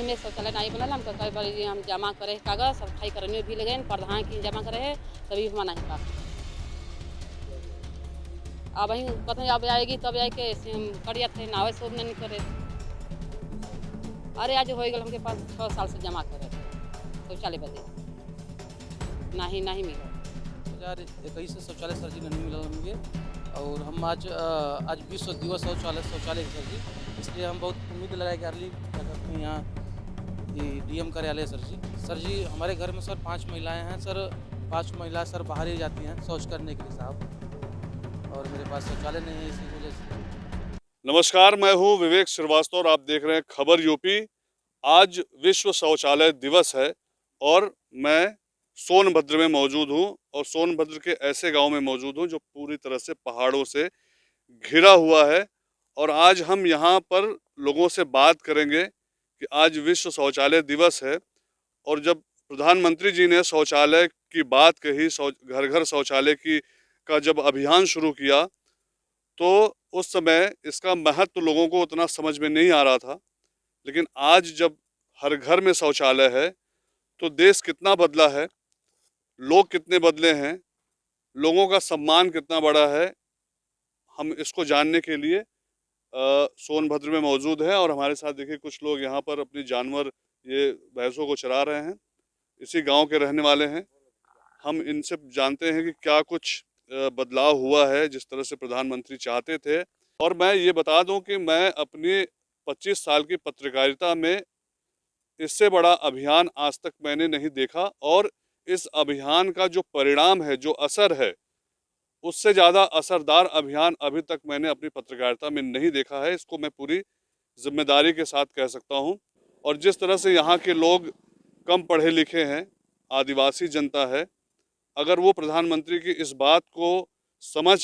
में शौचालय नहीं बनल। हम कई बार हम जमा करे कागज सफाई करने भी लगे प्रधान की जमा करे है तभी मना नहीं पास। अब वहीं कहीं अब आएगी तब आके करिया थे ना वैसे नहीं करे। अरे आज हो गए हमके 5-6 साल से जमा करे शौचालय बदे नहीं मिला। 2021 से शौचालय सर जी नहीं मिला मुझे। और हम आज विश्व दिवस शौचालय सर जी, इसलिए हम बहुत उम्मीद लगाए कि अर्ली क्या कहते हैं यहाँ डीएम कार्यालय सर जी हमारे घर में सर 5 महिलाएं हैं सर। 5 महिलाएं सर बाहर ही जाती हैं शौच करने के लिए साहब, और मेरे पास शौचालय नहीं है इसी वजह से। नमस्कार, मैं हूं विवेक श्रीवास्तव और आप देख रहे हैं खबर यूपी। आज विश्व शौचालय दिवस है और मैं सोनभद्र में मौजूद हूं और सोनभद्र के ऐसे गांव में मौजूद हूं जो पूरी तरह से पहाड़ों से घिरा हुआ है। और आज हम यहां पर लोगों से बात करेंगे कि आज विश्व शौचालय दिवस है और जब प्रधानमंत्री जी ने शौचालय की बात कही, घर घर शौचालय की का जब अभियान शुरू किया तो उस समय इसका महत्व लोगों को उतना समझ में नहीं आ रहा था। लेकिन आज जब हर घर में शौचालय है तो देश कितना बदला है, लोग कितने बदले हैं, लोगों का सम्मान कितना बढ़ा है, हम इसको जानने के लिए सोनभद्र में मौजूद हैं। और हमारे साथ देखिए कुछ लोग यहाँ पर अपनी जानवर ये भैंसों को चरा रहे हैं, इसी गांव के रहने वाले हैं। हम इनसे जानते हैं कि क्या कुछ बदलाव हुआ है जिस तरह से प्रधानमंत्री चाहते थे। और मैं ये बता दूं कि मैं अपनी 25 साल की पत्रकारिता में इससे बड़ा अभियान आज तक मैंने नहीं देखा और इस अभियान का जो परिणाम है, जो असर है, उससे ज़्यादा असरदार अभियान अभी तक मैंने अपनी पत्रकारिता में नहीं देखा है। इसको मैं पूरी जिम्मेदारी के साथ कह सकता हूँ। और जिस तरह से यहाँ के लोग कम पढ़े लिखे हैं, आदिवासी जनता है, अगर वो प्रधानमंत्री की इस बात को समझ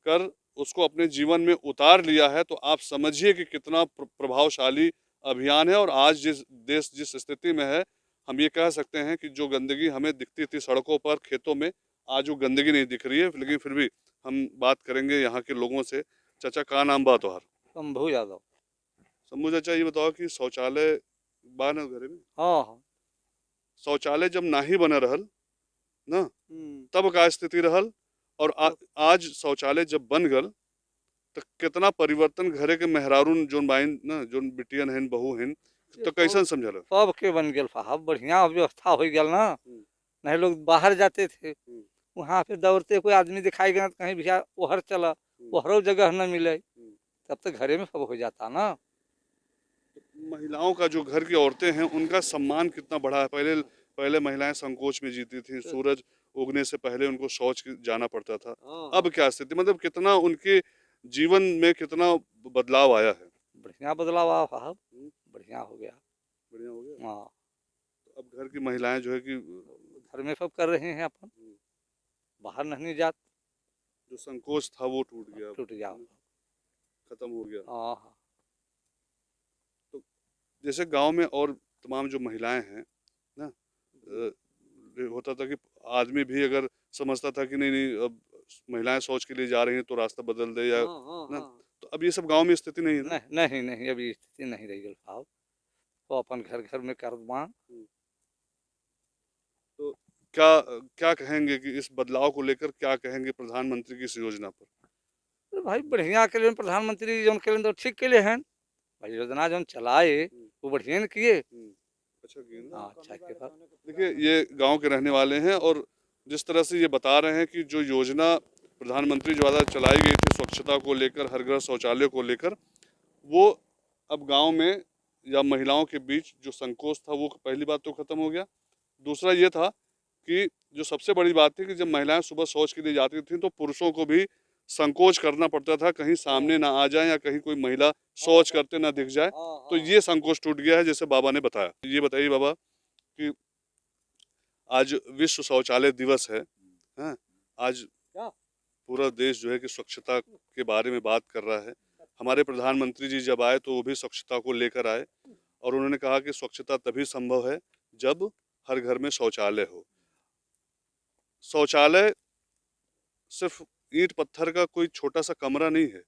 कर उसको अपने जीवन में उतार लिया है तो आप समझिए कि कितना प्रभावशाली अभियान है। और आज देश जिस स्थिति में है, हम ये कह सकते हैं कि जो गंदगी हमें दिखती थी सड़कों पर, खेतों में, आज वो गंदगी नहीं दिख रही है। लेकिन फिर भी हम बात करेंगे यहाँ के लोगों से। चाचा, का नाम बा तोहार? शंभू यादव। शंभू चाचा, ये बताओ कि शौचालय बा न घरे में? हाँ। शौचालय जब नाही बना रहल ना, तब का स्थिति रहल और आज शौचालय जब बन गल तो कितना परिवर्तन घरे के मेहरारून जोन बाइन ना, जोन बिटियन हैं, बहू हैं, तो कैसन समझल? सब के बन गया साहब, बढ़िया व्यवस्था हो गया ना। नहीं लोग बाहर जाते थे, वहाँ पे दौड़ते कोई आदमी दिखाई गया कहीं भैया ओहर चला, ओहरो जगह न मिले, तब तक घरे में सब हो जाता ना। महिलाओं का, जो घर की औरतें हैं, उनका सम्मान कितना बढ़ा है। पहले महिलाएं संकोच में जीती थी, सूरज उगने से पहले उनको शौच जाना पड़ता था। अब क्या स्थिति, मतलब कितना उनके जीवन में कितना बदलाव आया है? बढ़िया बदलाव आया साहब, बढ़िया हो गया। बढ़िया हो गया। हाँ, तो अब घर की महिलाएं जो है कि घर में सब कर रहे हैं अपन, बाहर नहीं जात। जो संकोच था वो टूट गया, खत्म हो गया। हाँ। तो जैसे गांव में और तमाम जो महिलाएं हैं ना, होता था कि आदमी भी अगर समझता था कि नहीं अब महिलाएं शौच के लिए जा रही हैं तो रास्ता बदल दे या ना, तो अब ये सब गांव में स्थिति नहीं है ना? नहीं अभी स्थिति नहीं रही साहब, तो अपन घर घर में कर दवा। तो क्या क्या कहेंगे कि इस बदलाव को लेकर क्या कहेंगे प्रधानमंत्री की इस योजना पर? तो भाई बढ़िया के लिए प्रधानमंत्री जो के लिए तो ठीक के लिए हैं भाई, योजना जो चलाए वो बढ़िया न किए। अच्छा किए ना? हाँ, अच्छा किया। देखिए, ये गांव के रहने वाले हैं और जिस तरह से ये बता रहे हैं कि जो योजना प्रधानमंत्री द्वारा चलाई गई थी स्वच्छता को लेकर, हर घर शौचालय को लेकर, वो अब गांव में या महिलाओं के बीच जो संकोच था वो पहली बात तो खत्म हो गया। दूसरा ये था कि जो सबसे बड़ी बात थी कि जब महिलाएं सुबह शौच के लिए जाती थी तो पुरुषों को भी संकोच करना पड़ता था, कहीं सामने ना आ जाए या कहीं कोई महिला शौच करते ना दिख जाए। तो ये संकोच टूट गया है, जैसे बाबा ने बताया। ये बताइए बाबा कि आज विश्व शौचालय दिवस है, हाँ? आज पूरा देश जो है कि स्वच्छता के बारे में बात कर रहा है। हमारे प्रधानमंत्री जी जब आए तो वो भी स्वच्छता को लेकर आए और उन्होंने कहा कि स्वच्छता तभी संभव है जब हर घर में शौचालय हो। शौचालय सिर्फ ईंट पत्थर का कोई छोटा सा कमरा नहीं है,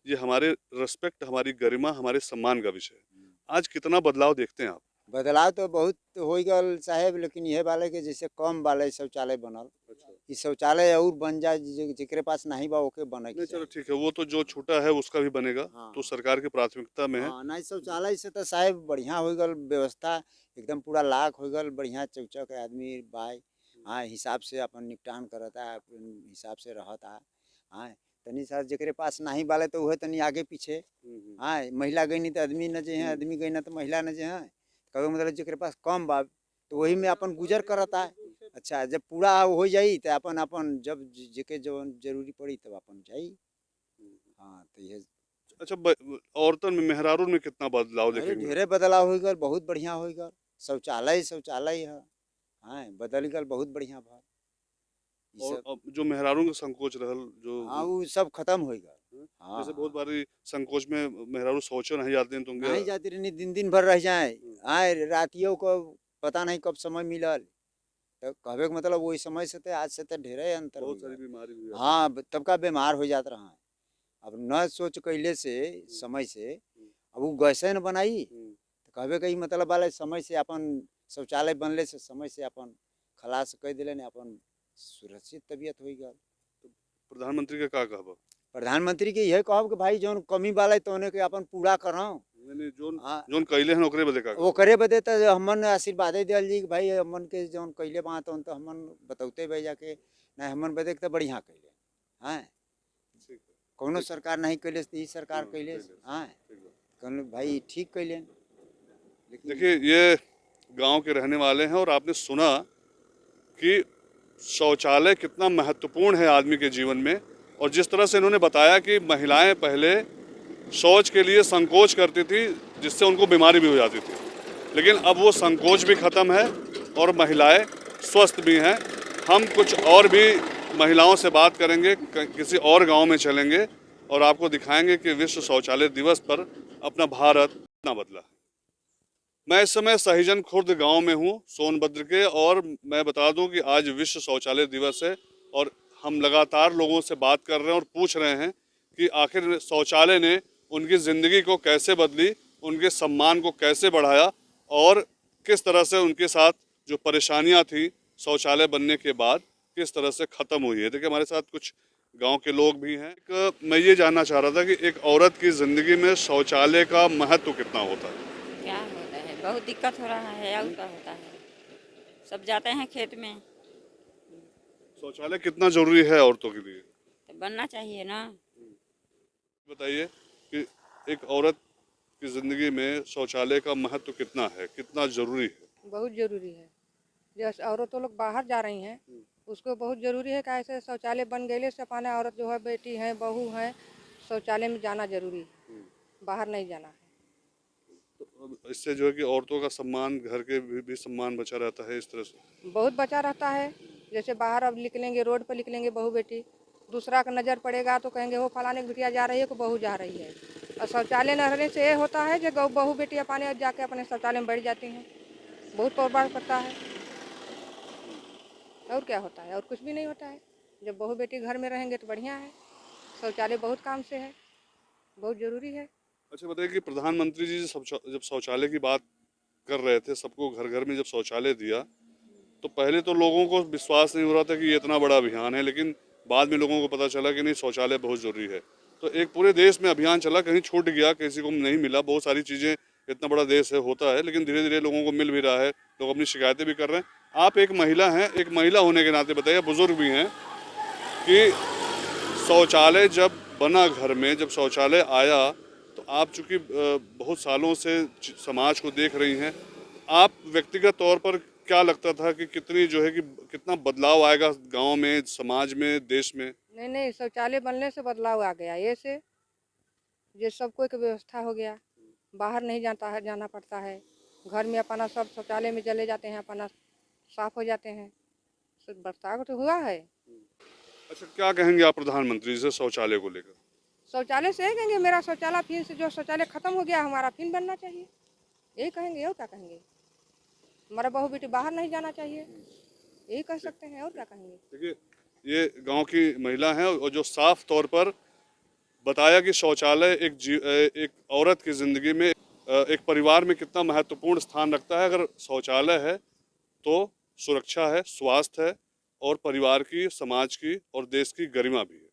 ये हमारे रिस्पेक्ट, हमारी गरिमा, हमारे सम्मान का विषय है। आज कितना बदलाव देखते हैं आप? बदलाव तो बहुत हो गल साहेब, लेकिन यह वाले के जैसे कम वाले शौचालय बनल, अच्छा कि शौचालय और बन जाए, जेकरे पास नहीं बा ओके बने नहीं के चलो चाही। ठीक है, वो तो जो छोटा है उसका भी बनेगा, हाँ तो सरकार की प्राथमिकता में है। हाँ, नहीं शौचालय से तो साहेब बढ़िया हो गल व्यवस्था, एकदम पूरा लाख हो गल बढ़िया, चौचक आदमी बाई हाँ हिसाब से अपन निपटान करता है, अपन हिसाब से रहता है। हाँ तनी सर जेकरे पास नहीं बाले तो वह तनी आगे पीछे, हाँ महिला गई नहीं तो आदमी न जे है, आदमी गई ना तो महिला न जे है, कभी मतलब जेकरे पास कम बा तो वही में अपन गुजर करता है। अच्छा जब पूरा हो जाई तो अपन अपन जब जेके जो जरूरी पड़ी तब अपन जाई। हाँ तो ये अच्छा औरतन में मेहरारून में कितना बदलाव अरे देखेंगे? ढेरे बदलाव हो गल, बहुत बढ़िया हो गल, शौचालय शौचालय है, हाँ बदल गल बहुत बढ़िया भा ई और सब। अब जो मेहरारून का संकोच रहल जो हाँ वो सब खत्म हो गल। हाँ, हाँ जैसे बहुत हाँ बारी संकोच में मेहरारू शौचो नहीं जाते हैं तो उनके नहीं जाती रहनी, दिन दिन भर रह जाए, हाँ रातियों को पता नहीं कब समय मिलल, तो कहबे के मतलब वही समय से तो आज से तो ढेरे अंतर हो बहुत सारी गल। बीमारी भी आती हाँ तब का बीमार हो जात रहा है, अब न सोच कैले से समय से, अब वो गैसे न बनाई, है। तो कहबे कही मतलब वाले समय से अपन शौचालय बनले से समय से अपन खलास कर दिले ने अपन सुरक्षित तबीयत हो गल। प्रधानमंत्री का का कहबा? प्रधानमंत्री के यह कहब कि भाई जौन कमी वाला है तो के अपन पूरा करो, यानी जोन हाँ जोन कैले हैं ओकरे बदे का वो कहबा? करे बदे तो हमन आशीर्वाद दियल जी कि भाई हमन के जौन कैले बा तो हमन बतौते भाई जाके नहीं हमन बदे के तो बढ़िया कैले, हाँ ठीक है, कौनो सरकार नहीं कैले ई सरकार हाँ, कैले, कैले। हाँ ठीक है। कहल भाई ठीक कैले। लेकिन देखिए ये गांव के रहने वाले हैं और आपने सुना कि शौचालय कितना महत्वपूर्ण है आदमी के जीवन में, और जिस तरह से इन्होंने बताया कि महिलाएं पहले शौच के लिए संकोच करती थी जिससे उनको बीमारी भी हो जाती थी, लेकिन अब वो संकोच भी ख़त्म है और महिलाएं स्वस्थ भी हैं। हम कुछ और भी महिलाओं से बात करेंगे, किसी और गांव में चलेंगे और आपको दिखाएंगे कि विश्व शौचालय दिवस पर अपना भारत कितना बदला। मैं इस समय सहीजन खुर्द गांव में हूं सोनभद्र के, और मैं बता दूं कि आज विश्व शौचालय दिवस है और हम लगातार लोगों से बात कर रहे हैं और पूछ रहे हैं कि आखिर शौचालय ने उनकी ज़िंदगी को कैसे बदली, उनके सम्मान को कैसे बढ़ाया और किस तरह से उनके साथ जो परेशानियां थी शौचालय बनने के बाद किस तरह से ख़त्म हुई है। देखिए हमारे साथ कुछ गांव के लोग भी हैं। मैं ये जानना चाह रहा था कि एक औरत की ज़िंदगी में शौचालय का महत्व कितना होता है? क्या होता है, बहुत दिक्कत हो रहा है, और क्या होता है, सब जाते हैं खेत में, शौचालय कितना जरूरी है औरतों के लिए? तो बनना चाहिए ना। बताइए कि एक औरत की जिंदगी में शौचालय का महत्व कितना है, कितना जरूरी है? बहुत ज़रूरी है। जैसे औरतों लोग बाहर जा रही हैं उसको बहुत ज़रूरी है कि ऐसे शौचालय बन गए से अपने औरत जो है बेटी हैं बहू हैं शौचालय में जाना जरूरी है, बाहर नहीं जाना है। तो अब इससे जो है कि औरतों का सम्मान, घर के भी सम्मान बचा रहता है इस तरह से। बहुत बचा रहता है, जैसे बाहर अब निकलेंगे रोड पर निकलेंगे बहू बेटी, दूसरा का नज़र पड़ेगा तो कहेंगे वो फलाने की बिटिया जा रही है कि बहू जा रही है। और शौचालय न रहने से ये होता है जो बहू बेटी अपने जाके अपने शौचालय में बैठ जाती हैं, बहुत प्रभाव पड़ता है। और क्या होता है, और कुछ भी नहीं होता है। जब बहू बेटी घर में रहेंगे तो बढ़िया है, शौचालय बहुत काम से है, बहुत ज़रूरी है। अच्छा बताइए कि प्रधानमंत्री जी जब शौचालय की बात कर रहे थे, सबको घर घर में जब शौचालय दिया, तो पहले तो लोगों को विश्वास नहीं हो रहा था कि ये इतना बड़ा अभियान है, लेकिन बाद में लोगों को पता चला कि नहीं शौचालय बहुत ज़रूरी है। तो एक पूरे देश में अभियान चला, कहीं छूट गया, किसी को नहीं मिला, बहुत सारी चीज़ें, इतना बड़ा देश है होता है, लेकिन धीरे धीरे लोगों को मिल भी रहा है, लोग अपनी शिकायतें भी कर रहे हैं। आप एक महिला हैं, एक महिला होने के नाते बताइए, बुजुर्ग भी हैं, कि शौचालय जब बना घर में, जब शौचालय आया, तो आप चूँकि बहुत सालों से समाज को देख रही हैं, आप व्यक्तिगत तौर पर क्या लगता था कि कितनी जो है कि कितना बदलाव आएगा गांव में, समाज में, देश में? नहीं शौचालय बनने से बदलाव आ गया, ये से ये सबको एक व्यवस्था हो गया, बाहर नहीं जाता है, जाना पड़ता है, घर में अपना सब शौचालय में चले जाते हैं, अपना साफ हो जाते हैं, सब बदलाव तो हुआ है। अच्छा क्या कहेंगे आप प्रधानमंत्री से शौचालय को लेकर? शौचालय से यही कहेंगे मेरा शौचालय फिर से जो शौचालय खत्म हो गया हमारा फिर बनना चाहिए, यही कहेंगे। और क्या कहेंगे, हमारा बहू बेटी बाहर नहीं जाना चाहिए, यही कह सकते हैं, और क्या कहेंगे। देखिए ये गांव की महिला हैं और जो साफ तौर पर बताया कि शौचालय एक औरत की ज़िंदगी में एक परिवार में कितना महत्वपूर्ण स्थान रखता है। अगर शौचालय है तो सुरक्षा है, स्वास्थ्य है और परिवार की, समाज की और देश की गरिमा भी है।